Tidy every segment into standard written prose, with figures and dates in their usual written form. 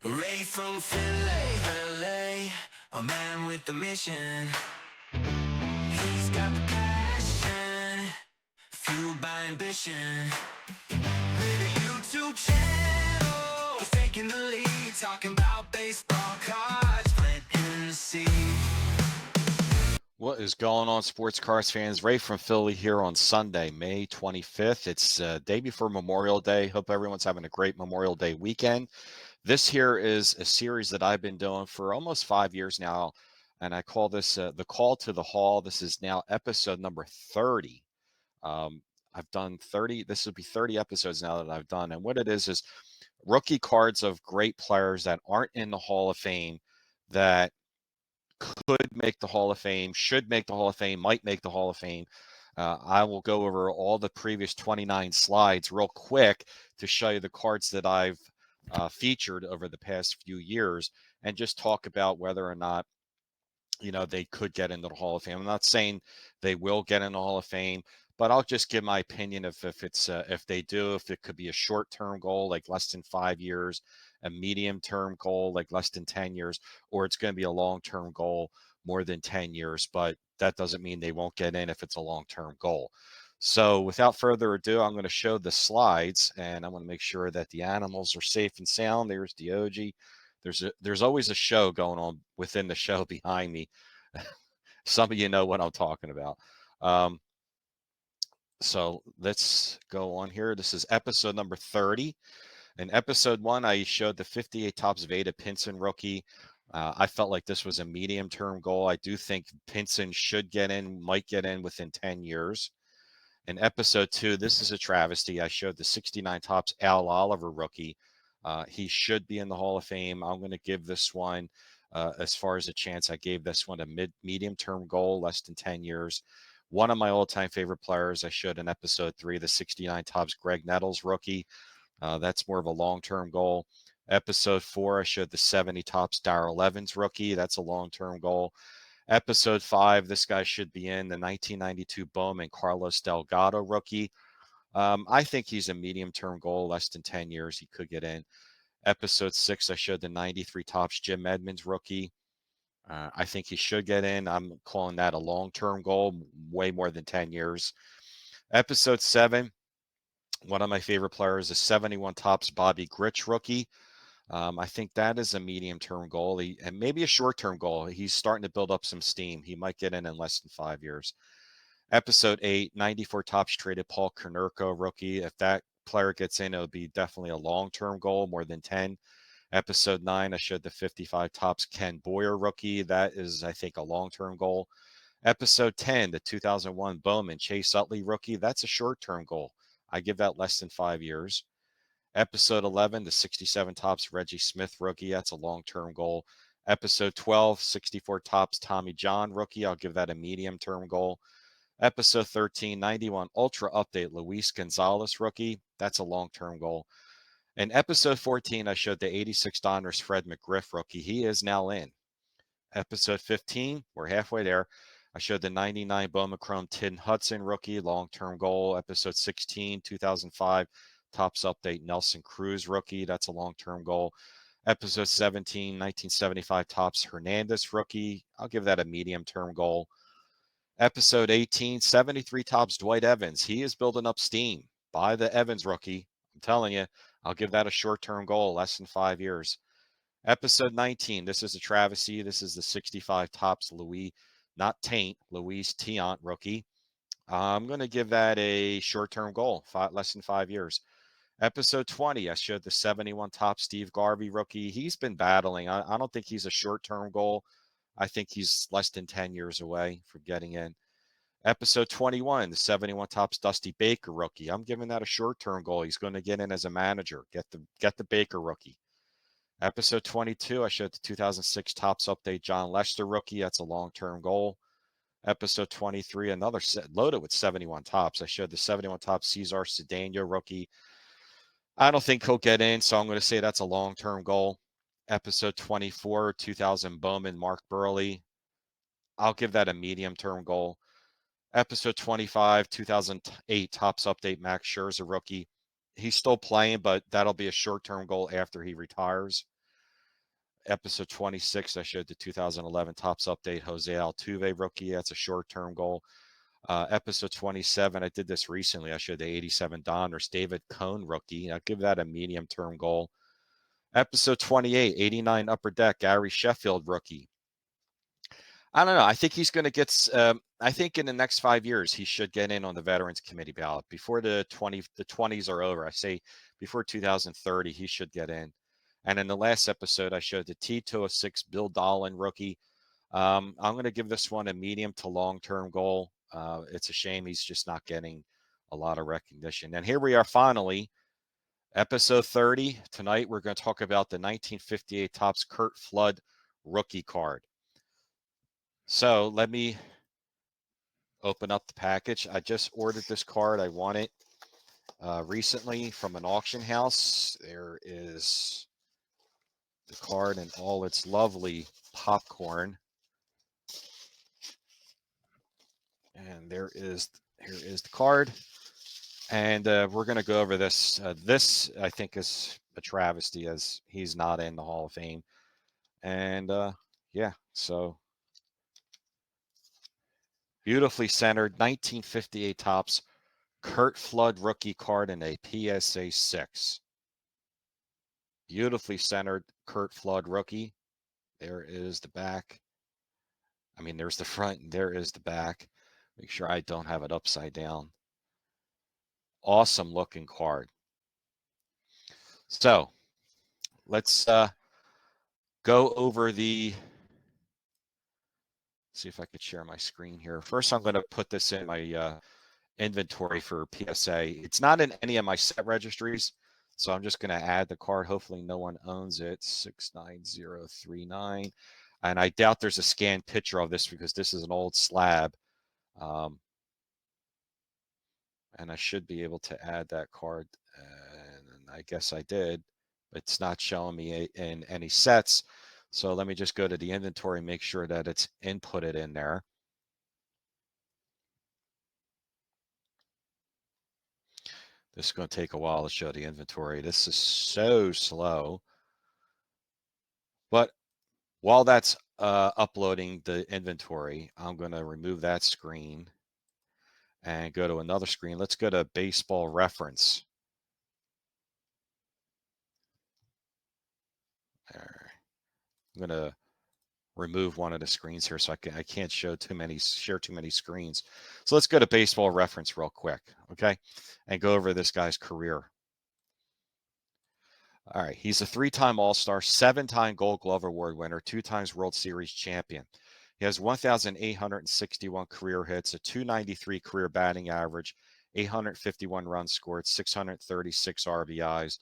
Ray from Philly, LA, a man with a mission. He's got the passion, fueled by ambition. With a YouTube channel, he's taking the lead, talking about baseball cards, planting the seed. What is going on, sports cards fans? Ray from Philly here on Sunday, May 25th. It's day before Memorial Day. Hope everyone's having a great Memorial Day weekend. This here is a series that I've been doing for almost 5 years now, and I call this The Call to the Hall. This is now episode number 30. I've done 30. This will be 30 episodes now that I've done. And what it is rookie cards of great players that aren't in the Hall of Fame that could make the Hall of Fame, should make the Hall of Fame, might make the Hall of Fame. I will go over all the previous 29 slides real quick to show you the cards that I've featured over the past few years and just talk about whether or not they could get into the Hall of Fame. I'm not saying they will get in the Hall of Fame, but I'll just give my opinion of if they do, if it could be a short-term goal like less than 5 years, a medium-term goal like less than 10 years, or it's going to be a long-term goal more than 10 years. But that doesn't mean they won't get in if it's a long-term goal. So without further ado, I'm going to show the slides, and I'm going to make sure that the animals are safe and sound. There's Diogi. There's always a show going on within the show behind me. Some of you know what I'm talking about. Um, so let's go on here. This is episode number 30. In episode 1, I showed the 58 Topps Veda Pinson rookie. I felt like this was a medium-term goal. I do think Pinson should get in, might get in within 10 years. In episode 2, this is a travesty. I showed the 69 Topps Al Oliver rookie. He should be in the Hall of Fame. I'm going to give this one, as far as a chance, I gave this one a medium-term goal, less than 10 years. One of my all-time favorite players, I showed in episode 3, the 69 Topps Greg Nettles rookie. That's more of a long-term goal. Episode 4, I showed the 70 Topps Darrell Evans rookie. That's a long-term goal. Episode 5, this guy should be in the 1992 Bowman Carlos Delgado rookie. I think he's a medium-term goal, less than 10 years. He could get in. Episode 6, I showed the 93 Topps Jim Edmonds rookie. I think he should get in. I'm calling that a long-term goal, way more than 10 years. Episode 7, one of my favorite players is 71 Topps Bobby Grich rookie. I think that is a medium-term goal, and maybe a short-term goal. He's starting to build up some steam. He might get in less than 5 years. Episode 8, 94 Topps traded Paul Konerko rookie. If that player gets in, it'll be definitely a long-term goal, more than 10. Episode 9, I showed the 55 Topps Ken Boyer rookie. That is, I think, a long-term goal. Episode 10, the 2001 Bowman Chase Utley rookie. That's a short-term goal. I give that less than 5 years. Episode 11, the 67 Topps Reggie Smith rookie. That's a long-term goal. Episode 12, 64 Topps Tommy John rookie. I'll give that a medium-term goal. Episode 13, 91 Ultra Update Luis Gonzalez rookie. That's a long-term goal. In episode 14, I showed the 86 Donruss Fred McGriff rookie. He is now in. Episode 15, we're halfway there. I showed the 99 Bowman Chrome Tim Hudson rookie, long-term goal. Episode 16, 2005 Topps Update Nelson Cruz rookie. That's a long-term goal. Episode 17, 1975 Topps Hernandez rookie. I'll give that a medium-term goal. Episode 18, 73 Topps Dwight Evans. He is building up steam. Buy the Evans rookie. I'm telling you, I'll give that a short-term goal, less than 5 years. Episode 19, this is a travesty. This is the 65 Topps Louis, not Taint, Luis Tiant rookie. I'm going to give that a short-term goal, less than 5 years. Episode 20, I showed the 71 Topps Steve Garvey rookie. He's been battling. I don't think he's a short-term goal. I think he's less than 10 years away from getting in. Episode 21, the 71 Topps Dusty Baker rookie. I'm giving that a short-term goal. He's going to get in as a manager. Get the Baker rookie. Episode 22, I showed the 2006 Topps Update John Lester rookie. That's a long-term goal. Episode 23, another set loaded with 71 Topps. I showed the 71 Topps Cesar Cedeno rookie. I don't think he'll get in, so I'm going to say that's a long-term goal. Episode 24, 2000 Bowman Mark Burley. I'll give that a medium-term goal. Episode 25, 2008 Topps Update Max Scherzer rookie. He's still playing, but that'll be a short-term goal after he retires. Episode 26, I showed the 2011 Topps Update Jose Altuve rookie. That's a short-term goal. Episode 27, I did this recently. I showed the 87 Donners David Cone rookie. I'll give that a medium-term goal. Episode 28, 89 Upper Deck Gary Sheffield rookie. I don't know. I think he's going to get. I think in the next 5 years he should get in on the Veterans Committee ballot before the 20s are over. I say before 2030 he should get in. And in the last episode I showed the T206 Bill Dolan rookie. I'm going to give this one a medium to long-term goal. It's a shame he's just not getting a lot of recognition. And here we are finally, episode 30. Tonight we're going to talk about the 1958 Topps Curt Flood rookie card. So let me open up the package. I just ordered this card. I won it recently from an auction house. There is the card in all its lovely popcorn. And here is the card. And we're going to go over this. This, I think, is a travesty as he's not in the Hall of Fame. And yeah, so beautifully centered 1958 Topps Curt Flood rookie card in a PSA 6. Beautifully centered Curt Flood rookie. There is the back. I mean, there's the front and there is the back. Make sure I don't have it upside down. Awesome looking card. So let's go over the, see if I could share my screen here. First, I'm going to put this in my inventory for PSA. It's not in any of my set registries, so I'm just going to add the card. Hopefully no one owns it. 69039. And I doubt there's a scanned picture of this because this is an old slab. And I should be able to add that card. And I guess I did. It's not showing me in any sets. So let me just go to the inventory and make sure that it's inputted in there. This is going to take a while to show the inventory. This is so slow. But while that's uploading the inventory, I'm going to remove that screen and go to another screen. Let's go to Baseball Reference. There. I'm going to remove one of the screens here so I can't share too many screens. So let's go to Baseball Reference real quick, okay, and go over this guy's career. All right, he's a 3-time All-Star, 7-time Gold Glove Award winner, 2 times World Series champion. He has 1,861 career hits, a 293 career batting average, 851 runs scored, 636 RBIs.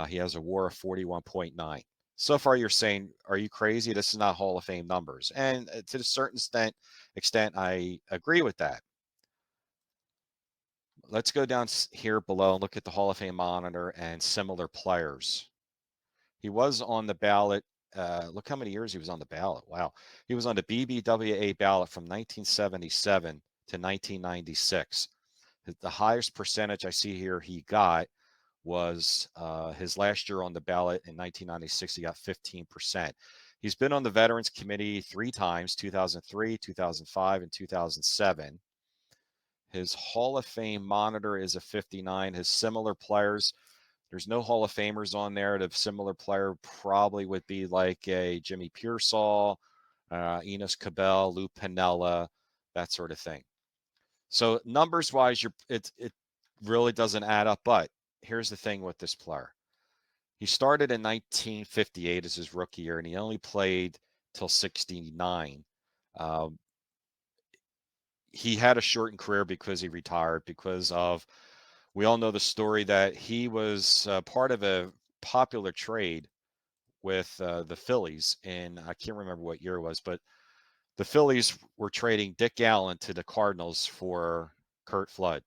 He has a WAR of 41.9. So far, you're saying, are you crazy? This is not Hall of Fame numbers. And to a certain extent, I agree with that. Let's go down here below and look at the Hall of Fame monitor and similar players. He was on the ballot. Look how many years he was on the ballot. Wow. He was on the BBWA ballot from 1977 to 1996. The highest percentage I see here he got was his last year on the ballot in 1996. He got 15%. He's been on the Veterans Committee 3 times, 2003, 2005, and 2007. His Hall of Fame monitor is a 59. His similar players, there's no Hall of Famers on there. The similar player probably would be like a Jimmy Pearsall, Enos Cabell, Lou Piniella, that sort of thing. So numbers-wise, it really doesn't add up. But here's the thing with this player. He started in 1958 as his rookie year, and he only played till 69. He had a shortened career because he retired because of, we all know the story that he was part of a popular trade with the Phillies in, I can't remember what year it was, but the Phillies were trading Dick Allen to the Cardinals for Curt Flood.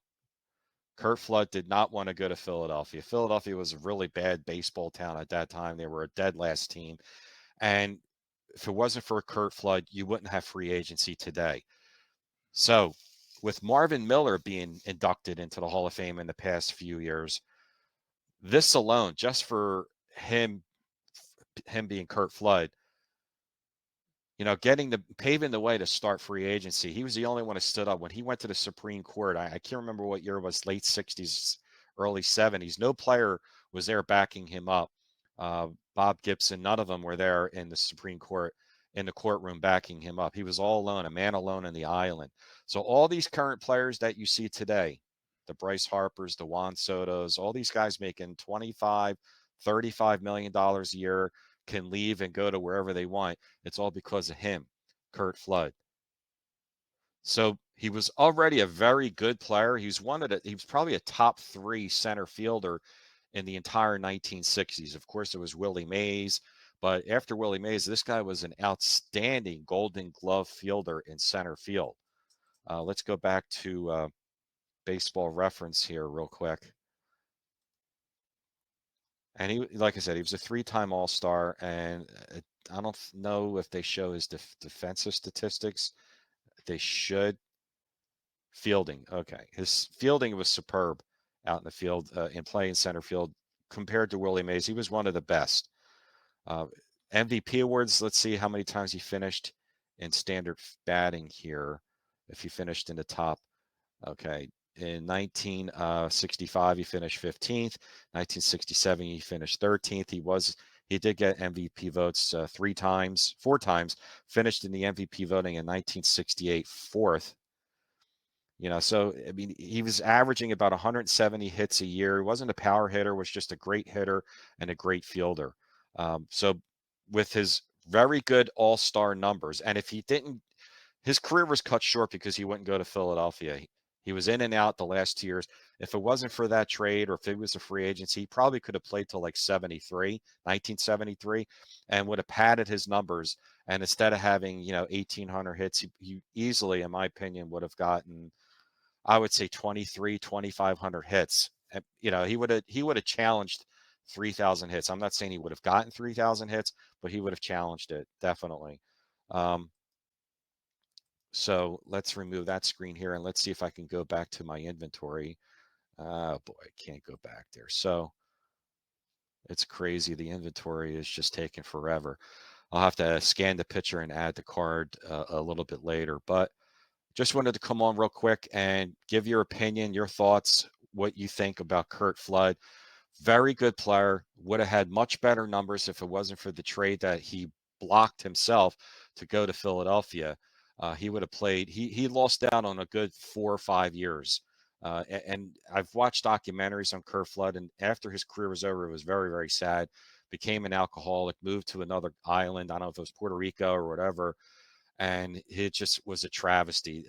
Curt Flood did not want to go to Philadelphia. Philadelphia was a really bad baseball town at that time. They were a dead last team. And if it wasn't for Curt Flood, you wouldn't have free agency today. So with Marvin Miller being inducted into the Hall of Fame in the past few years, this alone, just for him him being Curt Flood, paving the way to start free agency. He was the only one who stood up when he went to the Supreme Court. I can't remember what year it was, late 60s, early 70s. No player was there backing him up. Bob Gibson, none of them were there in the Supreme Court, in the courtroom backing him up. He was all alone, a man alone in the island. So all these current players that you see today, the Bryce Harpers, the Juan Sotos, all these guys making $25, $35 million a year, can leave and go to wherever they want. It's all because of him, Curt Flood. So he was already a very good player. He was probably a top 3 center fielder in the entire 1960s. Of course, it was Willie Mays, but after Willie Mays, this guy was an outstanding Golden Glove fielder in center field. Let's go back to Baseball Reference here real quick. And he, like I said, he was a 3-time All-Star, and I don't know if they show his defensive statistics. They should. Fielding, okay. His fielding was superb out in the field, in playing center field compared to Willie Mays. He was one of the best. MVP awards, let's see how many times he finished in standard batting here. If he finished in the top, okay. In 1965, he finished 15th. 1967, he finished 13th. He did get MVP votes 4 times. Finished in the MVP voting in 1968, 4th. So I mean, he was averaging about 170 hits a year. He wasn't a power hitter, was just a great hitter and a great fielder. So with his very good all-star numbers, and if he didn't, his career was cut short because he wouldn't go to Philadelphia. He was in and out the last 2 years. If it wasn't for that trade, or if it was a free agency, he probably could have played till like 1973, and would have padded his numbers. And instead of having, 1,800 hits, he easily, in my opinion, would have gotten, I would say, 2,500 hits. And, he would have challenged 3,000 hits. I'm not saying he would have gotten 3,000 hits, but he would have challenged it, definitely. So let's remove that screen here, and let's see if I can go back to my inventory. Oh boy, I can't go back there. So it's crazy. The inventory is just taking forever. I'll have to scan the picture and add the card a little bit later, but just wanted to come on real quick and give your opinion, your thoughts, what you think about Curt Flood. Very good player. Would have had much better numbers if it wasn't for the trade that he blocked himself to go to Philadelphia. He would have played. He lost out on a good 4 or 5 years. And I've watched documentaries on Curt Flood, and after his career was over, it was very, very sad. Became an alcoholic, moved to another island. I don't know if it was Puerto Rico or whatever, and it just was a travesty.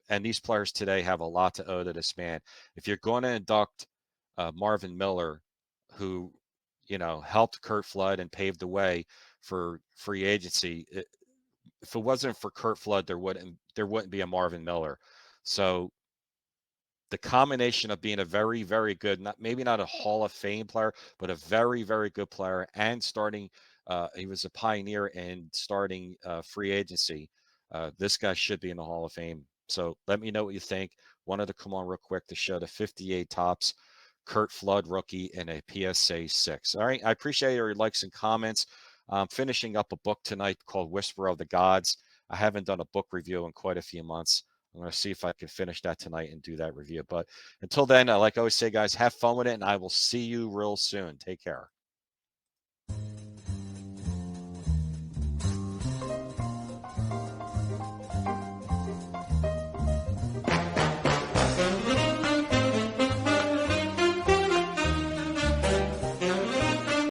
And these players today have a lot to owe to this man. If you're going to induct Marvin Miller, who helped Curt Flood and paved the way for free agency, if it wasn't for Curt Flood, there wouldn't be a Marvin Miller. So the combination of being a very, very good, maybe not a Hall of Fame player, but a very, very good player, and starting, he was a pioneer in starting free agency. This guy should be in the Hall of Fame. So let me know what you think. Wanted to come on real quick to show the 58 Topps Curt Flood rookie in a PSA 6. All right. I appreciate your likes and comments. I'm finishing up a book tonight called Whisper of the Gods. I haven't done a book review in quite a few months. I'm going to see if I can finish that tonight and do that review. But until then, like I always say, guys, have fun with it, and I will see you real soon. Take care.